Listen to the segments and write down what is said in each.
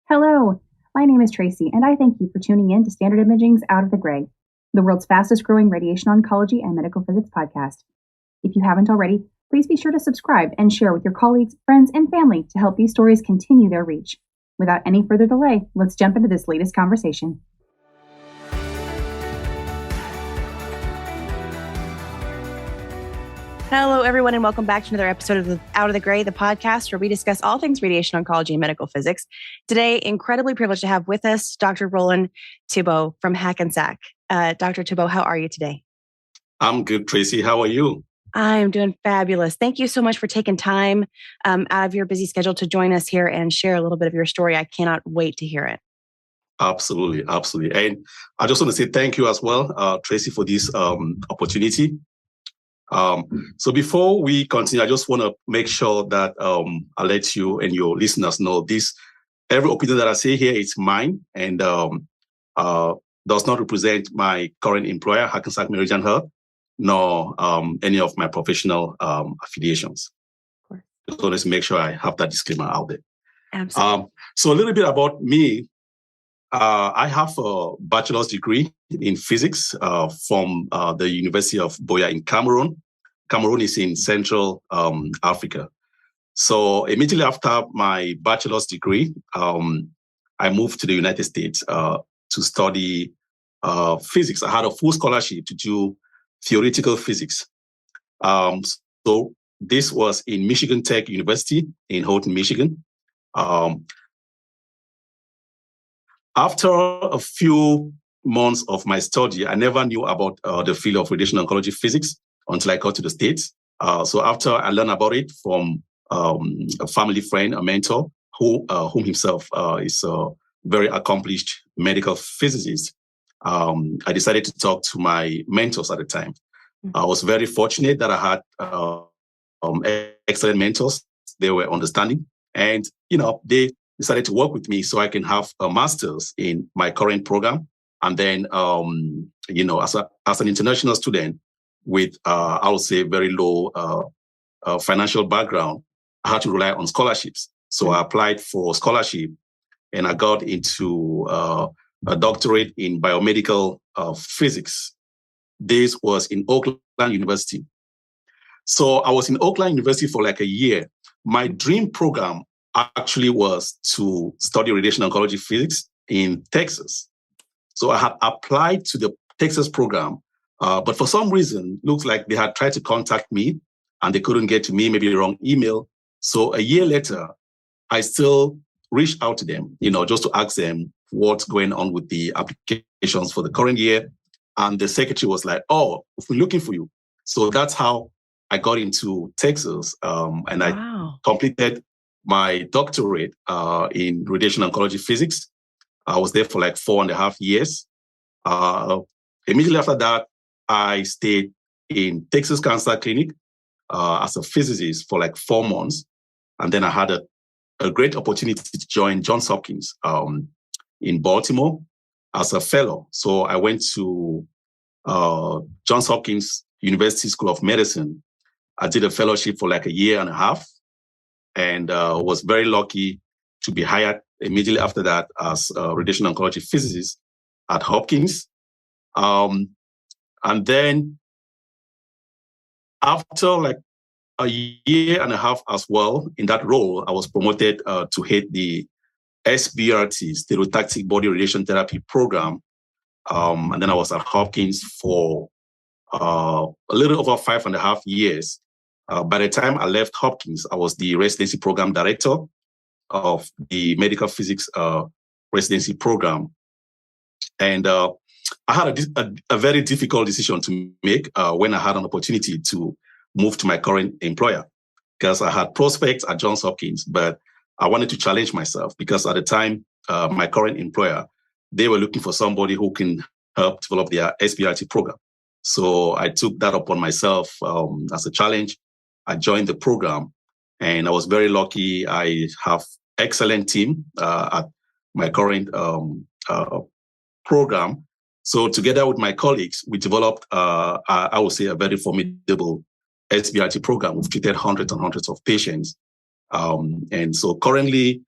Hello, my name is Tracy, and I thank you for tuning in to Standard Imaging's Out of the Gray, the world's fastest growing radiation oncology and medical physics podcast. If you haven't already, please be sure to subscribe and share with your colleagues, friends, and family to help these stories continue their reach. Without any further delay, let's jump into this latest conversation. Hello, everyone, and welcome back to another episode of the Out of the Gray, the podcast where we discuss all things radiation oncology and medical physics. Today, incredibly privileged to have with us Dr. Roland Teboh from Hackensack. Dr. Teboh, how are you today? I'm good, Tracy. How are you? I'm doing fabulous. Thank you so much for taking time out of your busy schedule to join us here and share a little bit of your story. I cannot wait to hear it. Absolutely. And I just want to say thank you as well, Tracy, for this opportunity. So before we continue, I just want to make sure that I let you and your listeners know every opinion that I say here is mine and does not represent my current employer, Hackensack Meridian Health, nor any of my professional affiliations. Just want to make sure I have that disclaimer out there. Absolutely. So a little bit about me. I have a bachelor's degree in physics from the University of Buea in Cameroon. Cameroon is in Central Africa. So immediately after my bachelor's degree, I moved to the United States to study physics. I had a full scholarship to do theoretical physics. So this was in Michigan Tech University in Houghton, Michigan. After a few months of my study, I never knew about the field of radiation oncology physics until I got to the States. So after I learned about it from a family friend, a mentor, whom himself is a very accomplished medical physicist, I decided to talk to my mentors at the time. I was very fortunate that I had excellent mentors. They were understanding, and they decided to work with me so I can have a master's in my current program. And then, as an international student with, I would say, very low financial background, I had to rely on scholarships. So I applied for a scholarship and I got into a doctorate in biomedical physics. This was in Oakland University. So I was in Oakland University for like a year. My dream program actually was to study radiation oncology physics in Texas. So I had applied to the Texas program, but for some reason, looks like they had tried to contact me and they couldn't get to me, maybe the wrong email. So a year later, I still reached out to them, just to ask them what's going on with the applications for the current year. And the secretary was like, "Oh, we're looking for you." So that's how I got into Texas, and I completed my doctorate in radiation oncology physics. I was there for like 4.5 years. Immediately after that, I stayed in Texas Cancer Clinic as a physicist for like 4 months. And then I had a great opportunity to join Johns Hopkins in Baltimore as a fellow. So I went to Johns Hopkins University School of Medicine. I did a fellowship for like 1.5 years. And was very lucky to be hired immediately after that as a radiation oncology physicist at Hopkins. And then after like 1.5 years as well in that role, I was promoted to head the SBRT, stereotactic body radiation therapy program. And then I was at Hopkins for a little over 5.5 years. By the time I left Hopkins, I was the residency program director of the medical physics residency program. And I had a very difficult decision to make when I had an opportunity to move to my current employer, because I had prospects at Johns Hopkins, but I wanted to challenge myself because at the time, my current employer, they were looking for somebody who can help develop their SBRT program. So I took that upon myself as a challenge. I joined the program and I was very lucky. I have excellent team at my current program. So together with my colleagues, we developed, I would say, a very formidable SBRT program. We've treated hundreds and hundreds of patients. And so currently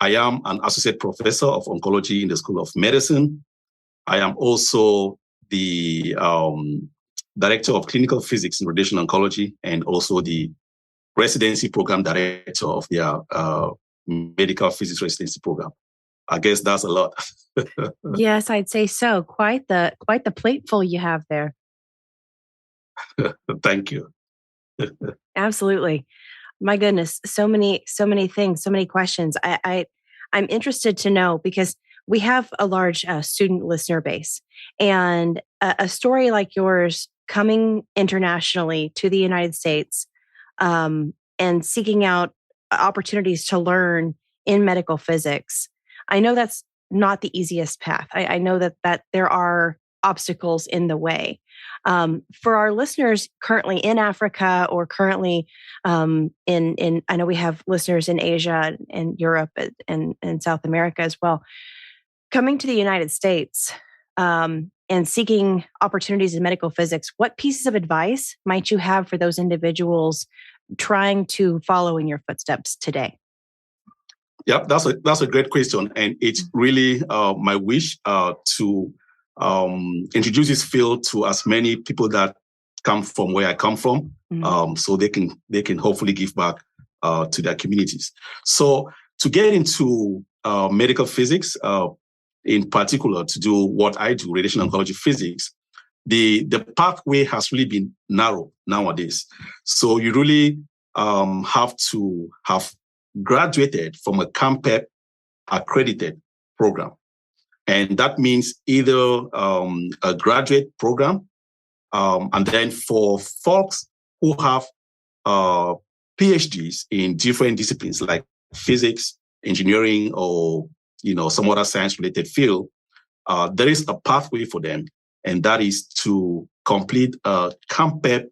I am an associate professor of oncology in the School of Medicine. I am also the director of clinical physics in radiation oncology, and also the residency program director of their medical physics residency program. I guess that's a lot. Yes, I'd say so. Quite the plateful you have there. Thank you. Absolutely. My goodness, so many things, so many questions. I'm interested to know, because we have a large student listener base, and a story like yours coming internationally to the United States, and seeking out opportunities to learn in medical physics. I know that's not the easiest path. I know that there are obstacles in the way. For our listeners currently in Africa, or currently in I know we have listeners in Asia and Europe and South America as well, coming to the United States and seeking opportunities in medical physics, what pieces of advice might you have for those individuals trying to follow in your footsteps today? Yeah, that's a great question, and it's really my wish to introduce this field to as many people that come from where I come from, so they can hopefully give back to their communities. So to get into medical physics, in particular, to do what I do, radiation oncology physics, the pathway has really been narrow nowadays. So you really have to have graduated from a CAMPEP accredited program. And that means either a graduate program, and then for folks who have PhDs in different disciplines like physics, engineering, or some other science-related field, there is a pathway for them, and that is to complete a CAMPEP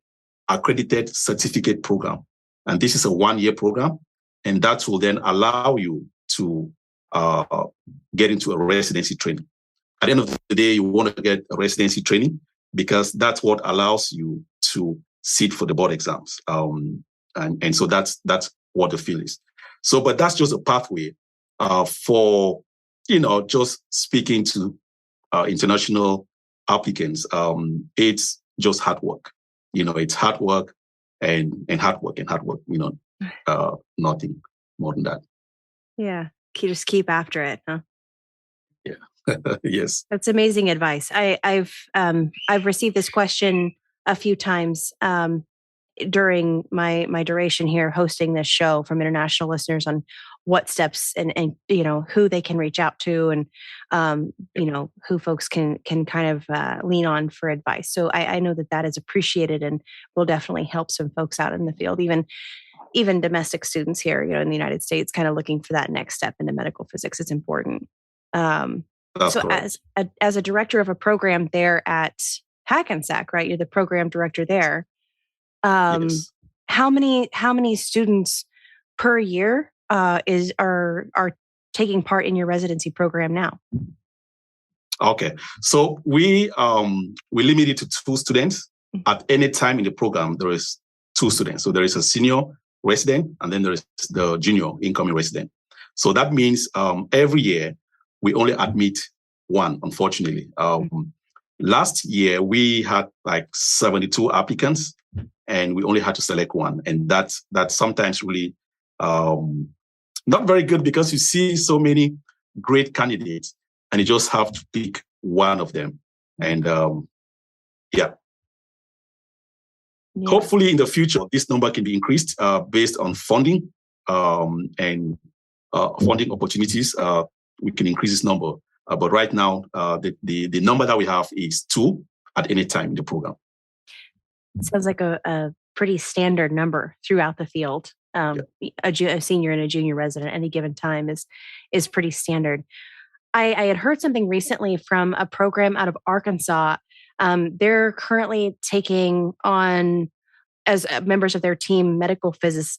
accredited certificate program. And this is a 1-year program, and that will then allow you to get into a residency training. At the end of the day, you want to get a residency training because that's what allows you to sit for the board exams. And so that's what the field is. So, but that's just a pathway for, just speaking to international applicants. It's just hard work. It's hard work and hard work and hard work, nothing more than that. Yeah. Just keep after it, huh? Yeah. Yes. That's amazing advice. I've received this question a few times during my duration here hosting this show from international listeners on what steps and who they can reach out to, and who folks can kind of lean on for advice. So I know that is appreciated and will definitely help some folks out in the field, even domestic students here, in the United States, kind of looking for that next step into medical physics. It's important. So correct. As a director of a program there at Hackensack, right? You're the program director there. Yes. How many students per year are taking part in your residency program now? Okay, so we limit it to 2 students at any time in the program. There is 2 students, so there is a senior resident, and then there is the junior incoming resident. So that means every year we only admit 1, unfortunately. Last year we had like 72 applicants, and we only had to select 1, and that's sometimes really not very good, because you see so many great candidates, and you just have to pick 1 of them. And yeah. Hopefully in the future, this number can be increased based on funding and funding opportunities. We can increase this number. But right now, the number that we have is 2 at any time in the program. It sounds like a pretty standard number throughout the field. A senior and a junior resident at any given time is pretty standard. I had heard something recently from a program out of Arkansas. They're currently taking on, as members of their team, medical physics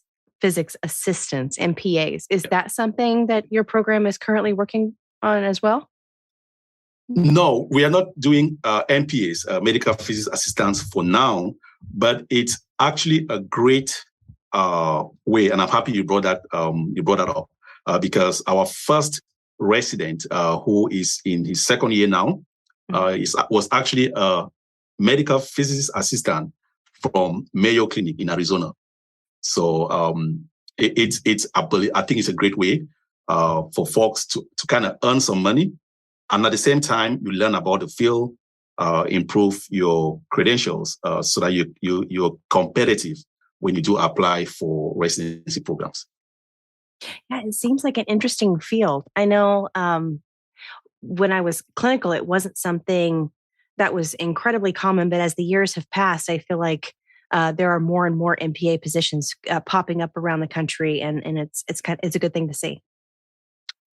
assistants, MPAs. Is that something that your program is currently working on as well? No, we are not doing MPAs, medical physics assistants, for now, but it's actually a great way, and I'm happy you brought that up. because our first resident, who is in his second year now, was actually a medical physicist assistant from Mayo Clinic in Arizona. So I think it's a great way for folks to kind of earn some money, and at the same time you learn about the field, improve your credentials, so that you're competitive when you do apply for residency programs. Yeah, it seems like an interesting field. I know when I was clinical, it wasn't something that was incredibly common, but as the years have passed, I feel like there are more and more MPA positions popping up around the country, and it's a good thing to see.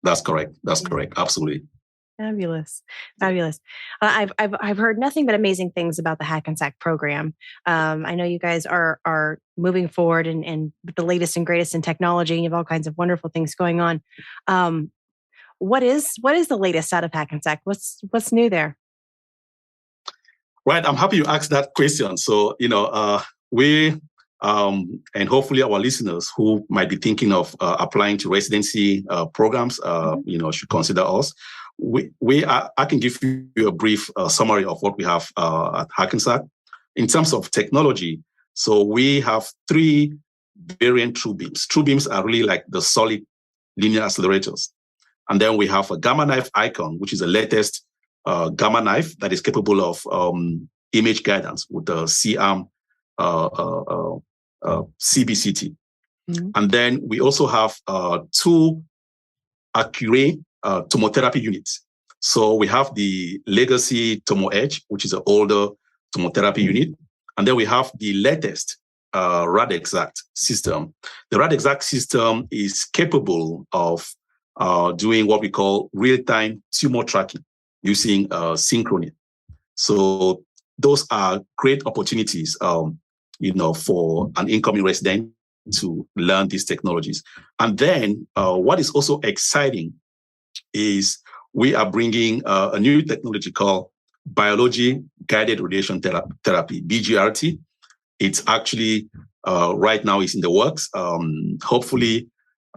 That's correct. That's correct. Absolutely. Fabulous. I've heard nothing but amazing things about the Hackensack program. I know you guys are moving forward and with the latest and greatest in technology, and you have all kinds of wonderful things going on. What is the latest out of Hackensack? What's new there? Right. I'm happy you asked that question. So, we and hopefully our listeners who might be thinking of applying to residency programs, should consider us. I can give you a brief summary of what we have at Hackensack. In terms of technology, so we have 3 variant true beams. True beams are really like the solid linear accelerators. And then we have a gamma knife icon, which is the latest gamma knife that is capable of image guidance with the C-arm CBCT. Mm-hmm. And then we also have 2 Accuray tomotherapy units. So we have the legacy Tomo Edge, which is an older tomotherapy unit. And then we have the latest RadExact system. The RadExact system is capable of doing what we call real-time tumor tracking using synchrony. So those are great opportunities, for an incoming resident to learn these technologies. And then what is also exciting is we are bringing a new technology called biology guided radiation therapy, BGRT. It's actually right now is in the works. Hopefully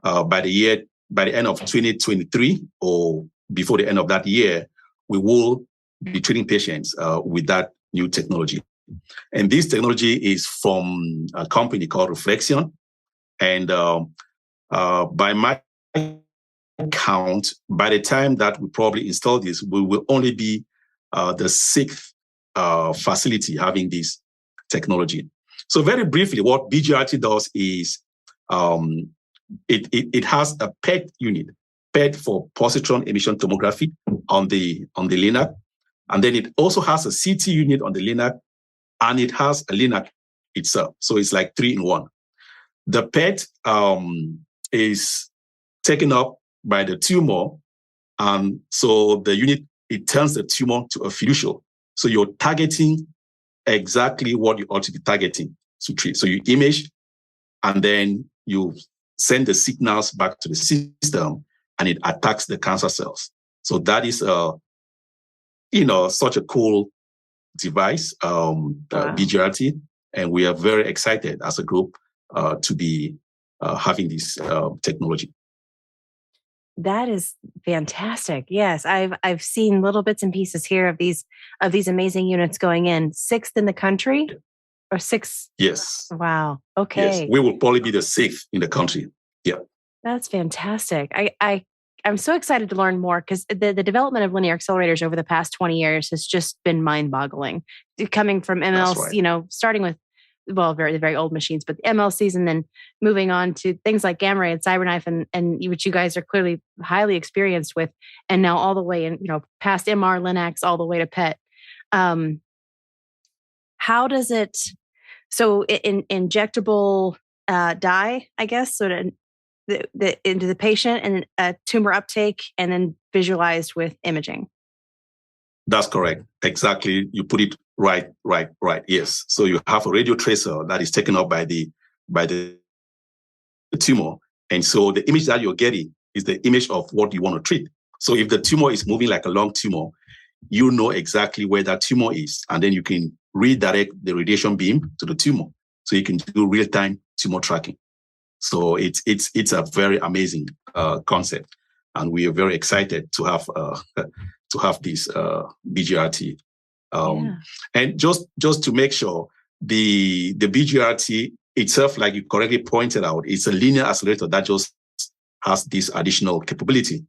by the end of 2023 or before the end of that year, we will be treating patients with that new technology. And this technology is from a company called Reflexion. And by my count, by the time that we probably install this, we will only be the 6th facility having this technology. So very briefly, what BGRT does is it has a PET unit, PET for positron emission tomography on the LINAC. And then it also has a CT unit on the LINAC, and it has a LINAC itself. So it's like 3 in 1. The PET is taken up by the tumor. And so the unit, it turns the tumor to a fiducial. So you're targeting exactly what you ought to be targeting to treat. So you image, and then you send the signals back to the system, and it attacks the cancer cells. So that is such a cool device, wow. BGRT, and we are very excited as a group to be having this technology. That is fantastic. Yes, I've seen little bits and pieces here of these amazing units going in. 6th in the country, or 6th? Yes. Wow. Okay. Yes, we will probably be the 6th in the country. Yeah. That's fantastic. I'm so excited to learn more, because the development of linear accelerators over the past 20 years has just been mind-boggling. Coming from MLC, right. Starting with, the very old machines, but the MLCs, and then moving on to things like Gamma Ray and CyberKnife, and which you guys are clearly highly experienced with, and now all the way in, past MR, Linacs, all the way to PET. How does it? So in injectable dye, I guess, sort of into the patient, and a tumor uptake, and then visualized with imaging. That's correct. Exactly. You put it right. Yes. So you have a radio tracer that is taken up by the tumor. And so the image that you're getting is the image of what you want to treat. So if the tumor is moving like a long tumor, you know exactly where that tumor is. And then you can redirect the radiation beam to the tumor. So you can do real-time tumor tracking. So it's a very amazing concept, and we are very excited to have this BGRT. And just to make sure, the BGRT itself, like you correctly pointed out, it's a linear accelerator that just has this additional capability.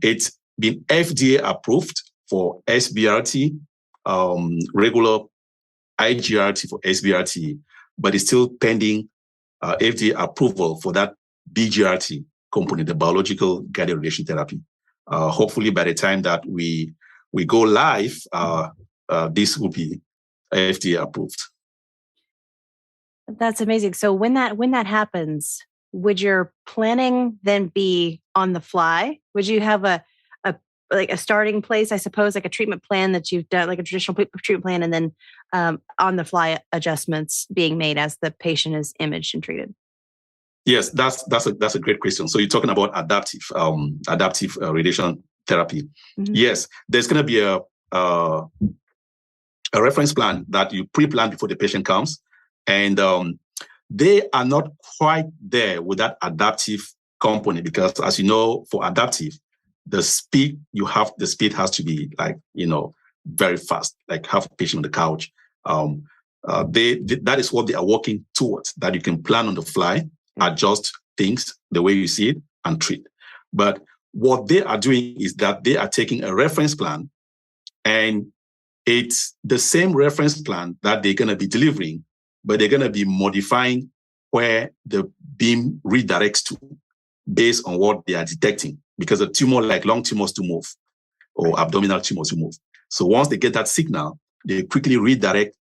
It's been FDA approved for SBRT, regular IGRT for SBRT, but it's still pending FDA approval for that BGRT component, the biological guided radiation therapy. Hopefully, by the time that we go live, this will be FDA approved. That's amazing. So when that happens, would your planning then be on the fly? Would you have a starting place, I suppose, like a treatment plan that you've done, like a traditional treatment plan, and then on the fly adjustments being made as the patient is imaged and treated? Yes, that's a great question. So you're talking about adaptive radiation therapy. Mm-hmm. Yes, there's going to be a reference plan that you pre-plan before the patient comes, and they are not quite there with that adaptive component because, as you know, for adaptive, the speed has to be very fast, like have a patient on the couch. That is what they are working towards, that you can plan on the fly, adjust things the way you see it, and treat. But what they are doing is that they are taking a reference plan, and it's the same reference plan that they're going to be delivering, but they're going to be modifying where the beam redirects to based on what they are detecting, because a tumor, like lung tumors, to move, or abdominal tumors to move. So once they get that signal, they quickly redirect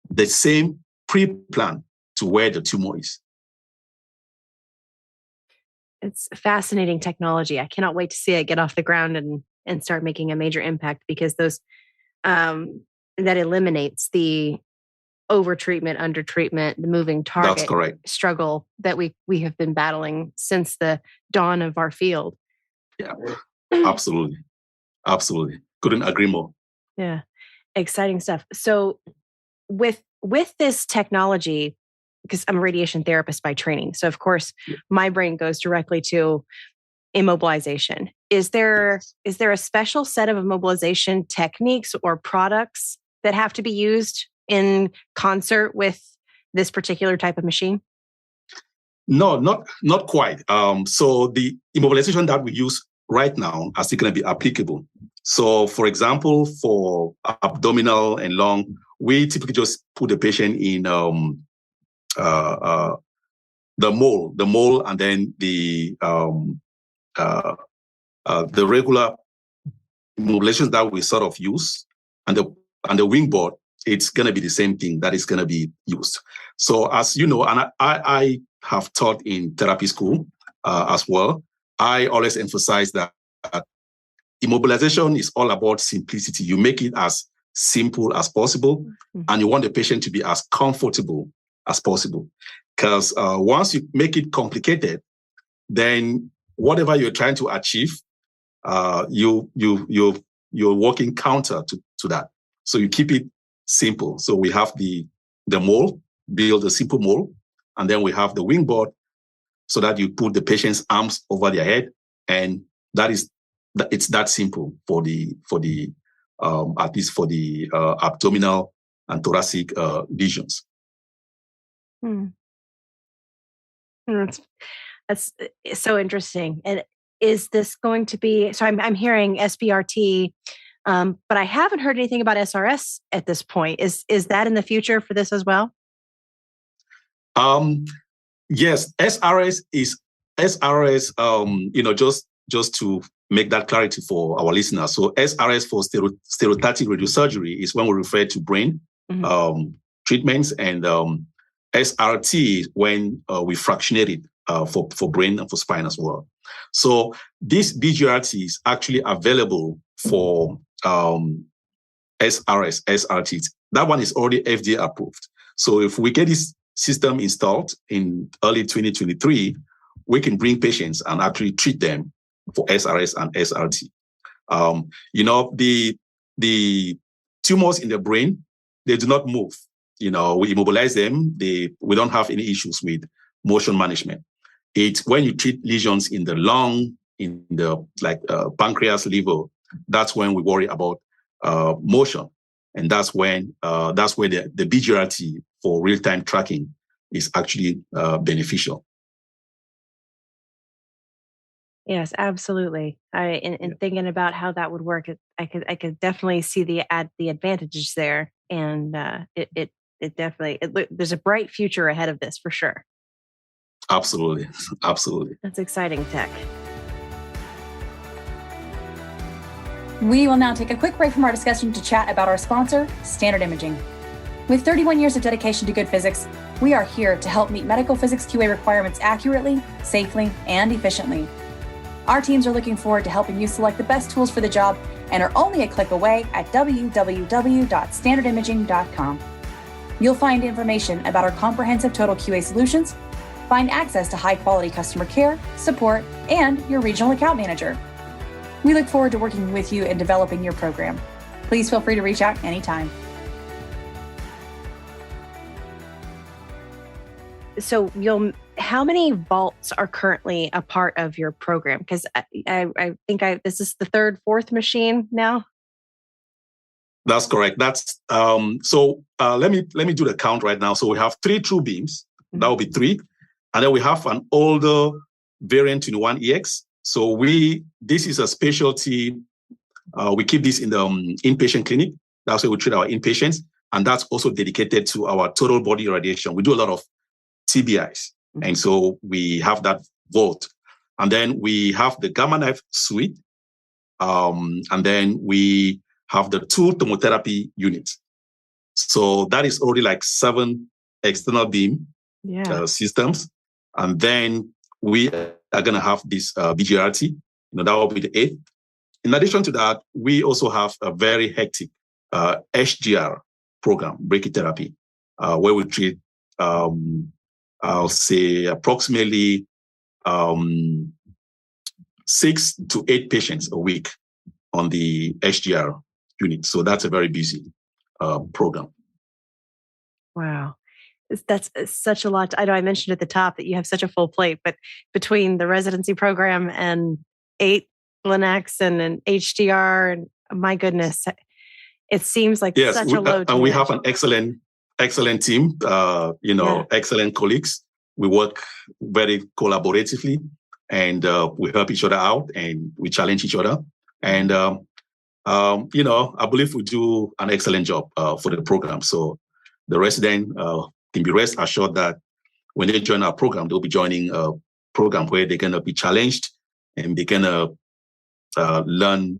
the same pre-plan to where the tumor is. It's fascinating technology. I cannot wait to see it get off the ground and start making a major impact, because those that eliminates the over-treatment, under-treatment, the moving target struggle that we have been battling since the dawn of our field. Yeah, absolutely. Absolutely. Couldn't agree more. Yeah. Exciting stuff. So with this technology, because I'm a radiation therapist by training, so of course my brain goes directly to immobilization. Is there a special set of immobilization techniques or products that have to be used in concert with this particular type of machine? No, not quite. So the immobilization that we use right now are still going to be applicable. So, for example, for abdominal and lung, we typically just put the patient in the mole, and then the regular immobilizations that we sort of use, and the wing board, it's going to be the same thing that is going to be used. So, as you know, and I have taught in therapy school as well, I always emphasize that immobilization is all about simplicity. You make it as simple as possible, and you want the patient to be as comfortable as possible. Because once you make it complicated, then whatever you're trying to achieve, you're working counter to that. So you keep it simple. So we have the mole, build a simple mole, and then we have the wing board, so that you put the patient's arms over their head, and it's that simple for the at least for the abdominal and thoracic lesions. That's so interesting. And is this going to be? So I'm hearing SBRT, but I haven't heard anything about SRS at this point. Is that in the future for this as well? Yes, SRS is SRS. Just to make that clarity for our listeners. So SRS for stereotactic radiosurgery is when we refer to brain treatments, and SRT when we fractionate it for brain and for spine as well. So this BGRT is actually available for SRT. That one is already FDA approved. So if we get this system installed in early 2023, we can bring patients and actually treat them for SRS and SRT. The tumors in the brain, they do not move. We immobilize them. We don't have any issues with motion management. It's when you treat lesions in the lung, in the pancreas, liver, that's when we worry about motion. And that's where the BGRT for real-time tracking is actually beneficial. Yes, absolutely. In thinking about how that would work, I could definitely see the advantages there, and it definitely there's a bright future ahead of this for sure. Absolutely, absolutely. That's exciting tech. We will now take a quick break from our discussion to chat about our sponsor, Standard Imaging. With 31 years of dedication to good physics, we are here to help meet medical physics QA requirements accurately, safely, and efficiently. Our teams are looking forward to helping you select the best tools for the job and are only a click away at www.standardimaging.com. You'll find information about our comprehensive total QA solutions, find access to high-quality customer care, support, and your regional account manager. We look forward to working with you and developing your program. Please feel free to reach out anytime. So how many vaults are currently a part of your program? Because I think this is the fourth machine now. That's correct. That's so let me do the count right now. So we have 3 true beams. That will be 3. And then we have an older variant 21EX. So this is a specialty. We keep this in the inpatient clinic. That's where we treat our inpatients. And that's also dedicated to our total body irradiation. We do a lot of TBIs. And so we have that vault. And then we have the Gamma Knife suite. And then we have the 2 thermotherapy units. So that is already like 7 external beam systems. And then we are going to have this BGRT. That will be the 8th. In addition to that, we also have a very hectic HGR program, brachytherapy, where we treat I'll say approximately 6 to 8 patients a week on the HGR unit. So that's a very busy program. Wow. That's such a lot. I know I mentioned at the top that you have such a full plate, but between the residency program and 8 Linacs and an HDR, and my goodness, it seems like such a load. And we have an excellent team, excellent colleagues. We work very collaboratively, and we help each other out, and we challenge each other. And, I believe we do an excellent job for the program. So the resident can be rest assured that when they join our program, they'll be joining a program where they're going to be challenged and they're going to learn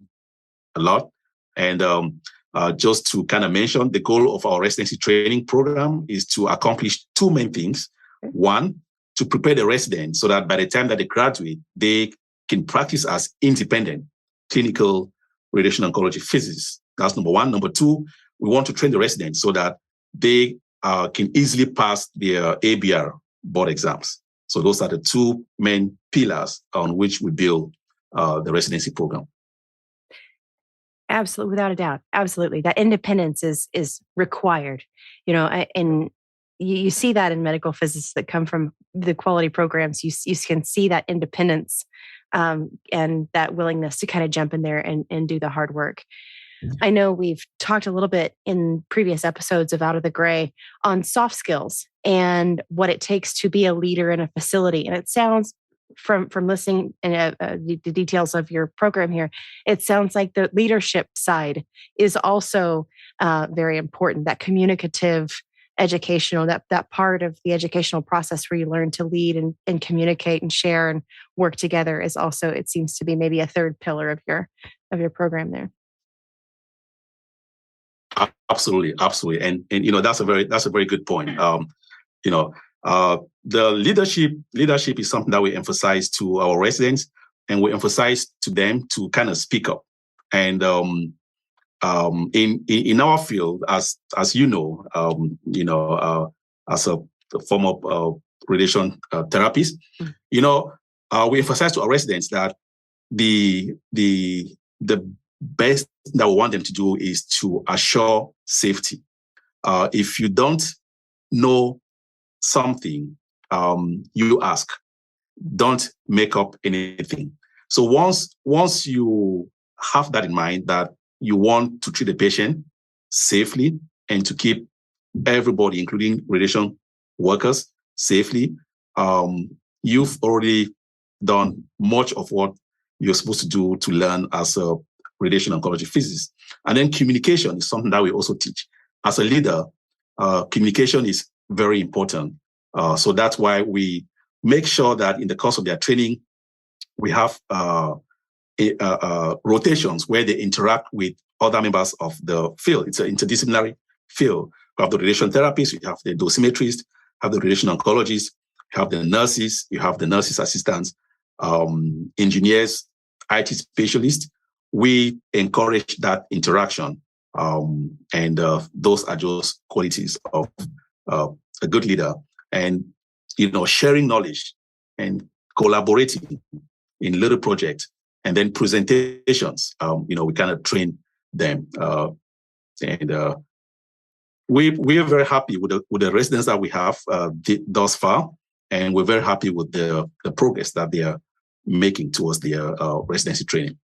a lot. And just to kind of mention, the goal of our residency training program is to accomplish 2 main things. 1, to prepare the residents so that by the time that they graduate, they can practice as independent clinical radiation oncology physicists. That's number 1. Number 2, we want to train the residents so that they can easily pass their ABR board exams. So those are the 2 main pillars on which we build the residency program. Absolutely, without a doubt. Absolutely. That independence is required, and you see that in medical physicists that come from the quality programs. You can see that independence and that willingness to kind of jump in there and do the hard work. I know we've talked a little bit in previous episodes of Out of the Gray on soft skills and what it takes to be a leader in a facility. And it sounds from listening and the details of your program here, it sounds like the leadership side is also very important. That communicative, educational, that part of the educational process where you learn to lead and communicate and share and work together is also, it seems to be maybe a third pillar of your program there. Absolutely. And that's a very good point. The leadership is something that we emphasize to our residents, and we emphasize to them to kind of speak up. And in our field, as you know, as a former radiation therapist, we emphasize to our residents that the best that we want them to do is to assure safety. If you don't know something, you ask. don't make up anything. So once you have that in mind, that you want to treat the patient safely and to keep everybody, including radiation workers, safely, you've already done much of what you're supposed to do to learn as a radiation oncology physicist. And then communication is something that we also teach. As a leader, communication is very important. So that's why we make sure that in the course of their training, we have rotations where they interact with other members of the field. It's an interdisciplinary field. You have the radiation therapists, you have the dosimetrists, you have the radiation oncologists, you have the nurses, you have the nurses assistants, engineers, IT specialists. We encourage that interaction. And those are just qualities of a good leader. And, sharing knowledge and collaborating in little projects and then presentations, we kind of train them. We are very happy with the residents that we have thus far, and we're very happy with the progress that they are making towards their residency training.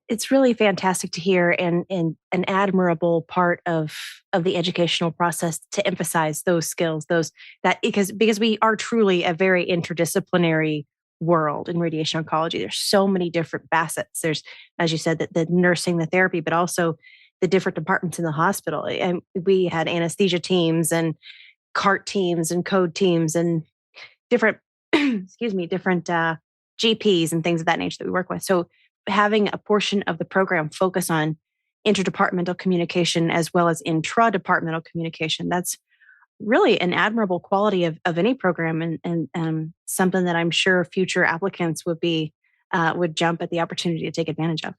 It's really fantastic to hear, and an admirable part of the educational process to emphasize those skills, because we are truly a very interdisciplinary world in radiation oncology. There's so many different facets. There's, as you said, the nursing, the therapy, but also the different departments in the hospital. And we had anesthesia teams and CART teams and code teams and different, different GPs and things of that nature that we work with. So having a portion of the program focus on interdepartmental communication as well as intra-departmental communication, that's really an admirable quality of any program, and something that I'm sure future applicants would jump at the opportunity to take advantage of.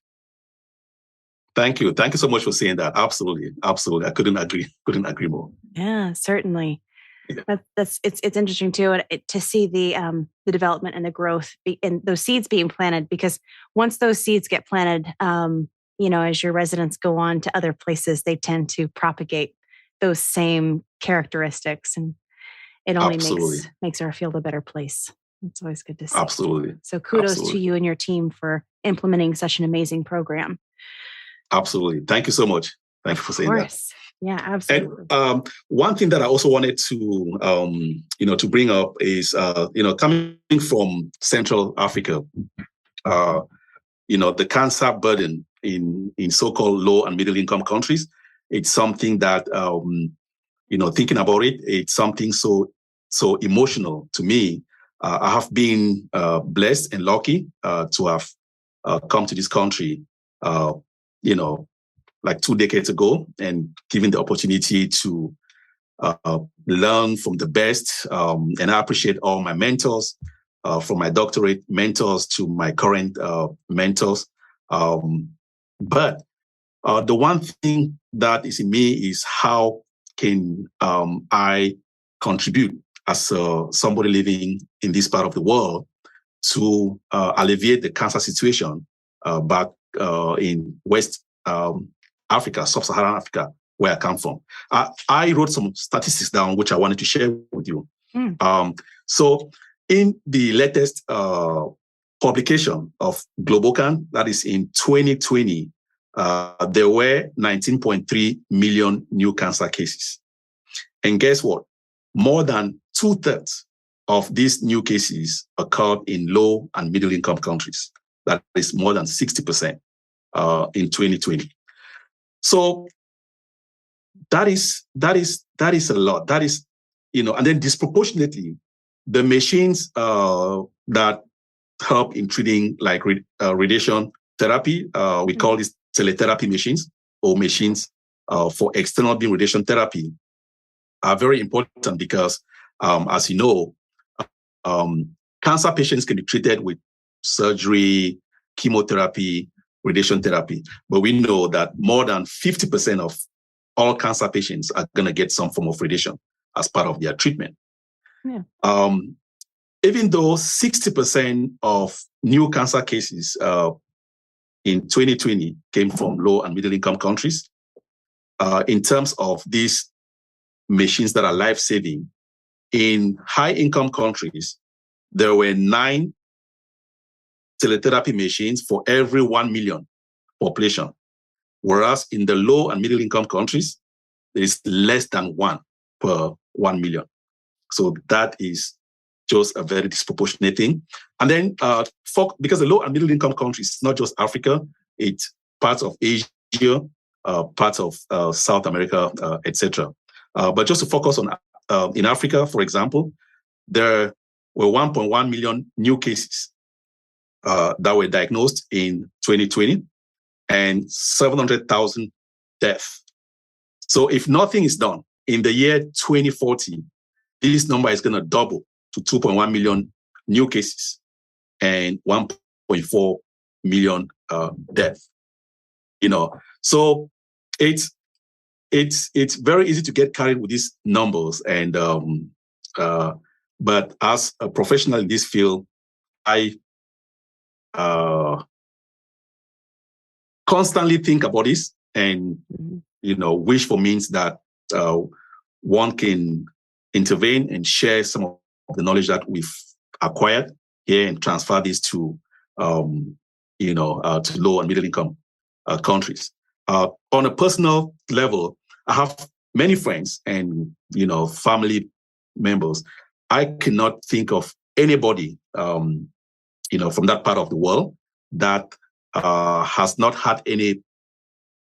Thank you. Thank you so much for saying that. Absolutely. I couldn't agree more. Yeah, certainly. Yeah. It's interesting too to see the development and the growth and those seeds being planted, because once those seeds get planted, as your residents go on to other places, they tend to propagate those same characteristics, and it only makes our field a better place. It's always good to see. Absolutely. So kudos to you and your team for implementing such an amazing program. Absolutely. Thank you so much. Thank you for saying that. Yeah, absolutely. And one thing that I also wanted to, to bring up is, coming from Central Africa, the cancer burden in so-called low and middle income countries, it's something that, thinking about it, it's something so emotional to me. I have been blessed and lucky to have come to this country, like 2 decades ago, and given the opportunity to learn from the best. And I appreciate all my mentors, from my doctorate mentors to my current mentors. But the one thing that is in me is how can I contribute as somebody living in this part of the world to alleviate the cancer situation back in West Africa, Sub-Saharan Africa, where I come from. I wrote some statistics down, which I wanted to share with you. So in the latest publication of Globocan, that is in 2020, there were 19.3 million new cancer cases. And guess what? More than 2/3 of these new cases occurred in low and middle income countries. That is more than 60% in 2020. So that is a lot. That is, and then disproportionately, the machines that help in treating like radiation therapy, we call these teletherapy machines, or machines for external beam radiation therapy, are very important because, as you know, cancer patients can be treated with surgery, chemotherapy, radiation therapy. But we know that more than 50% of all cancer patients are going to get some form of radiation as part of their treatment. Yeah. Even though 60% of new cancer cases in 2020 came from low and middle income countries, in terms of these machines that are life-saving, in high income countries, there were 9 teletherapy machines for every 1 million population. Whereas in the low and middle income countries, there is less than 1 per 1 million. So that is just a very disproportionate thing. And then because the low and middle income countries, not just Africa, it's parts of Asia, parts of South America, etc. But just to focus on in Africa, for example, there were 1.1 million new cases that were diagnosed in 2020 and 700,000 deaths. So if nothing is done, in the year 2040, this number is going to double to 2.1 million new cases and 1.4 million deaths. So it's very easy to get carried with these numbers, and but as a professional in this field, I constantly think about this and wish for means that one can intervene and share some of the knowledge that we've acquired here and transfer this to low and middle income countries. On a personal level, I have many friends and family members. I cannot think of anybody from that part of the world that has not had any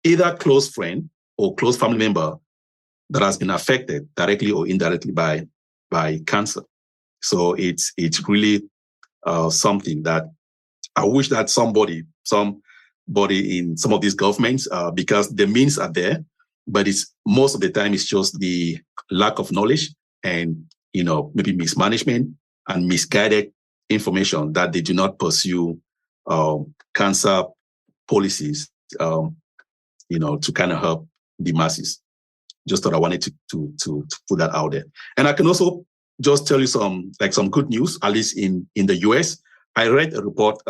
either close friend or close family member that has been affected directly or indirectly by cancer. So it's really something that I wish that somebody in some of these governments, because the means are there, but it's most of the time it's just the lack of knowledge and maybe mismanagement and misguided information that they do not pursue cancer policies, to kind of help the masses. Just thought I wanted to put that out there. And I can also just tell you some good news, at least in the US. I read a report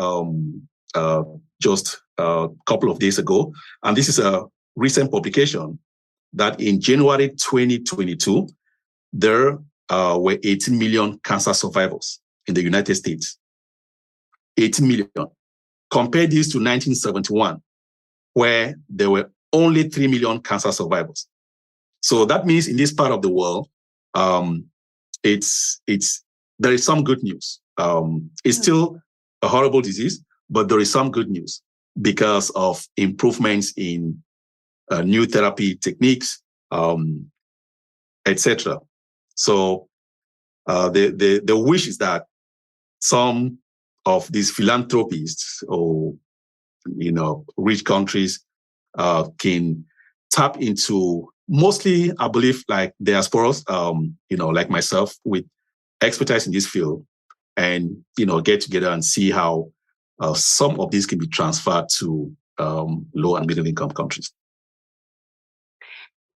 just a couple of days ago, and this is a recent publication that in January 2022, there were 18 million cancer survivors in the United States. 18 million. Compare this to 1971, where there were only 3 million cancer survivors. So that means in this part of the world, there is some good news. It's still a horrible disease, but there is some good news because of improvements in new therapy techniques, etc. So the wish is that some of these philanthropists or rich countries can tap into, mostly I believe, like diasporas, like myself, with expertise in this field, and get together and see how some of these can be transferred to low and middle income countries.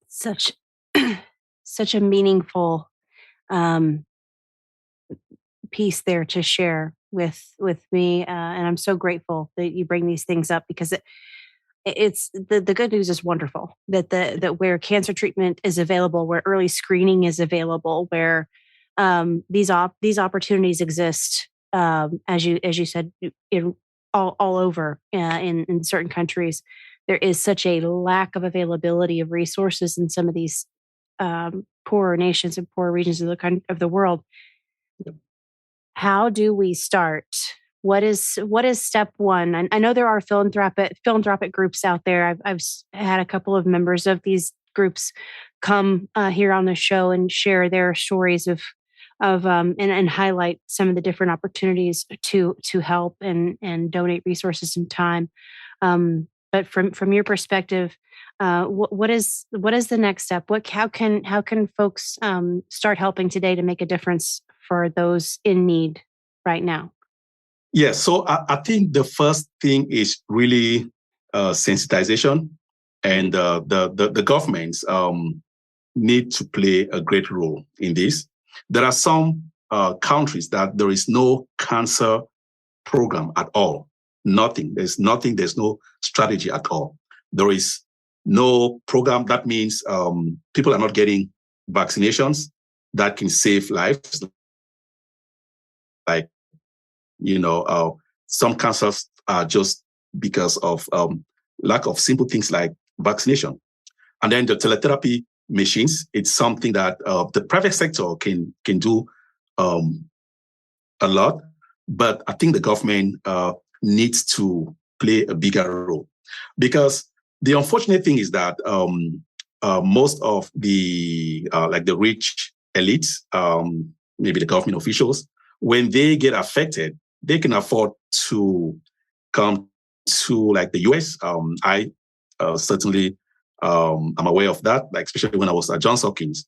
Such a meaningful piece there to share with me, and I'm so grateful that you bring these things up, because it's the good news is wonderful, that where cancer treatment is available, where early screening is available, where these opportunities exist, as you said, in all over in certain countries. There is such a lack of availability of resources in some of these poorer nations and poorer regions of the world. How do we start? What is step one? I know there are philanthropic groups out there. I've had a couple of members of these groups come here on the show and share their stories of and highlight some of the different opportunities to help and donate resources and time. But from your perspective, what is the next step? How can folks start helping today to make a difference for those in need right now? Yeah, so I think the first thing is really sensitization, and the governments need to play a great role in this. There are some countries that there is no cancer program at all. Nothing. There's no strategy at all. There is no program. That means people are not getting vaccinations that can save lives, like, some cancers are just because of lack of simple things like vaccination. And then the teletherapy machines, it's something that the private sector can do a lot, but I think the government needs to play a bigger role, because the unfortunate thing is that most of the like the rich elites, maybe the government officials, when they get affected, they can afford to come to like the US. I certainly am aware of that, like especially when I was at Johns Hopkins,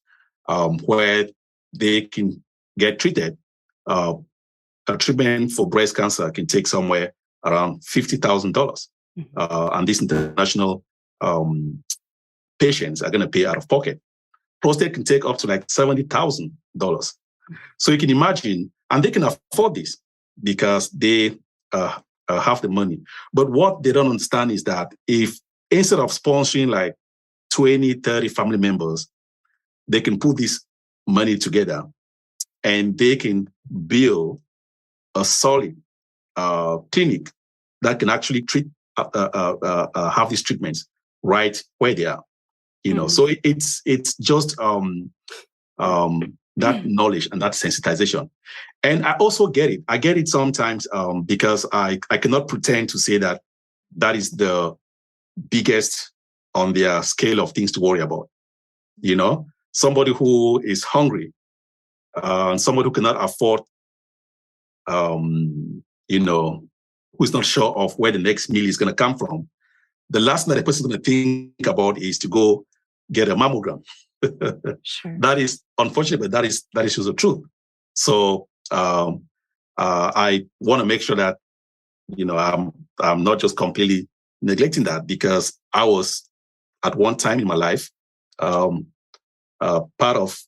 where they can get treated. A treatment for breast cancer can take somewhere around $50,000. Mm-hmm. And these international patients are going to pay out of pocket. Prostate can take up to like $70,000. So you can imagine, and they can afford this because they have the money. But what they don't understand is that if instead of sponsoring like 20, 30 family members, they can put this money together and they can build a solid clinic that can actually treat, have these treatments right where they are. So it's just that knowledge and that sensitization. And I also get it. I get it sometimes because I cannot pretend to say that is the biggest on their scale of things to worry about. Somebody who is hungry, somebody who cannot afford, who's not sure of where the next meal is going to come from. The last thing that a person is going to think about is to go get a mammogram. Sure. That is unfortunate, but that is just the truth. So I want to make sure that I'm not just completely neglecting that, because I was at one time in my life part of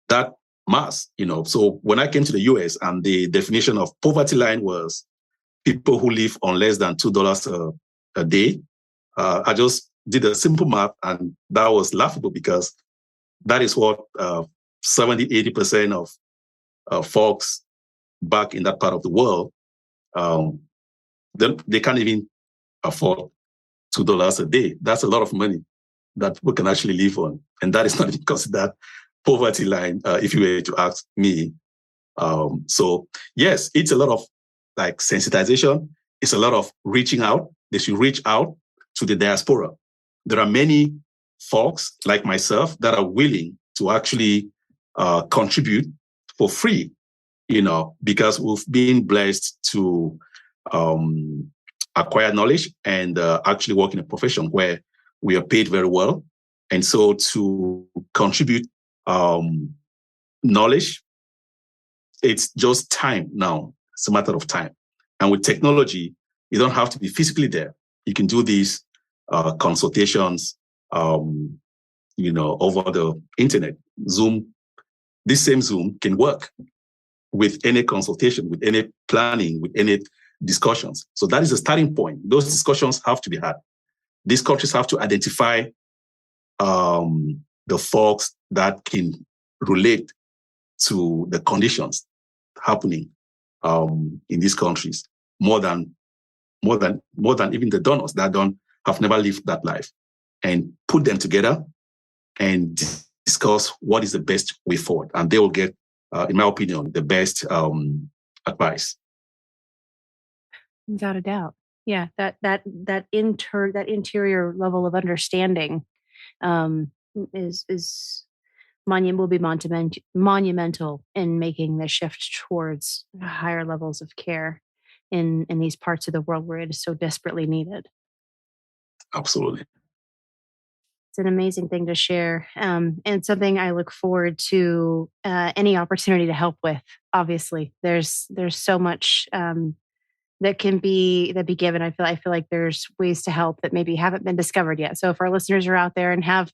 that mass. So when I came to the US, and the definition of poverty line was people who live on less than $2 a day, I just did a simple math, and that was laughable, because that is what 70-80% of folks back in that part of the world, they can't even afford $2 a day. That's a lot of money that people can actually live on, and that is not even considered poverty line, if you were to ask me. So yes, it's a lot of like sensitization. It's a lot of reaching out. They should reach out to the diaspora. There are many folks like myself that are willing to actually contribute for free, because we've been blessed to acquire knowledge and actually work in a profession where we are paid very well. And so to contribute knowledge, it's just time now. It's a matter of time. And with technology, you don't have to be physically there. You can do these consultations, over the internet. Zoom, this same Zoom can work with any consultation, with any planning, with any discussions. So that is a starting point. Those discussions have to be had. These countries have to identify the folks that can relate to the conditions happening in these countries more than even the donors that have never lived that life, and put them together and discuss what is the best way forward, and they will get, in my opinion, the best advice. Without a doubt, yeah. That interior level of understanding is will be monumental in making the shift towards higher levels of care in these parts of the world where it is so desperately needed. Absolutely. It's an amazing thing to share, and something I look forward to any opportunity to help with. Obviously, there's so much that can be given. I feel like there's ways to help that maybe haven't been discovered yet. So if our listeners are out there and have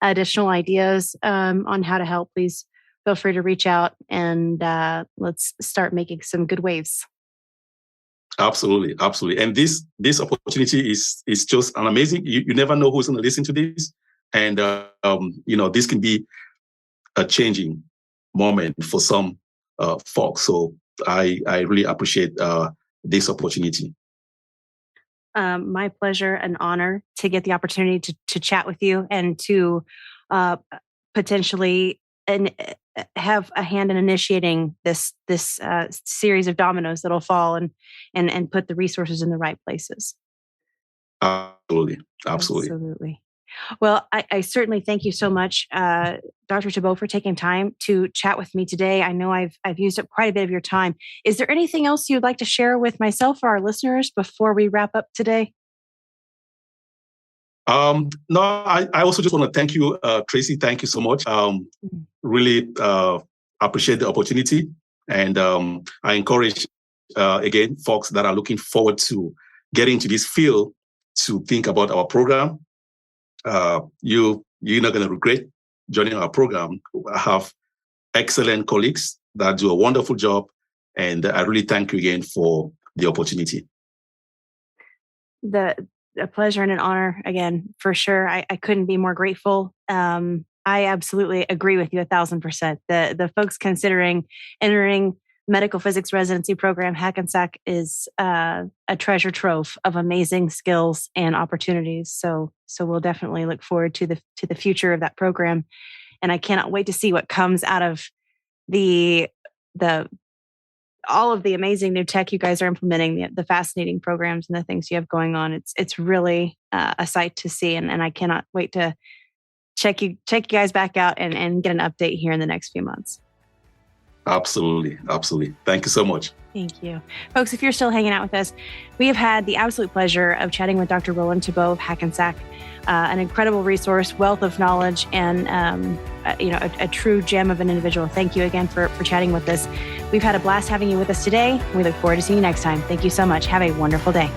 additional ideas on how to help, please feel free to reach out, and let's start making some good waves. Absolutely. And this opportunity is just an amazing. You never know who's going to listen to this, and this can be a changing moment for some folks. So I really appreciate this opportunity. My pleasure and honor to get the opportunity to chat with you and to potentially have a hand in initiating this series of dominoes that'll fall and put the resources in the right places. Absolutely. Well, I certainly thank you so much, Dr. Teboh, for taking time to chat with me today. I know I've used up quite a bit of your time. Is there anything else you'd like to share with myself or our listeners before we wrap up today? No, I also just want to thank you, Tracy. Thank you so much. Really appreciate the opportunity. And I encourage, again, folks that are looking forward to getting into this field to think about our program. You're not going to regret joining our program. I have excellent colleagues that do a wonderful job. And I really thank you again for the opportunity. A pleasure and an honor again, for sure. I couldn't be more grateful. I absolutely agree with you 1,000%. The folks considering entering medical physics residency program, Hackensack is a treasure trove of amazing skills and opportunities. So we'll definitely look forward to the future of that program. And I cannot wait to see what comes out of all of the amazing new tech you guys are implementing, the fascinating programs and the things you have going on. It's really a sight to see. And I cannot wait to check you guys back out and get an update here in the next few months. Absolutely. Thank you so much. Thank you. Folks, if you're still hanging out with us, we have had the absolute pleasure of chatting with Dr. Roland Teboh of Hackensack, an incredible resource, wealth of knowledge, and a true gem of an individual. Thank you again for chatting with us. We've had a blast having you with us today. We look forward to seeing you next time. Thank you so much. Have a wonderful day.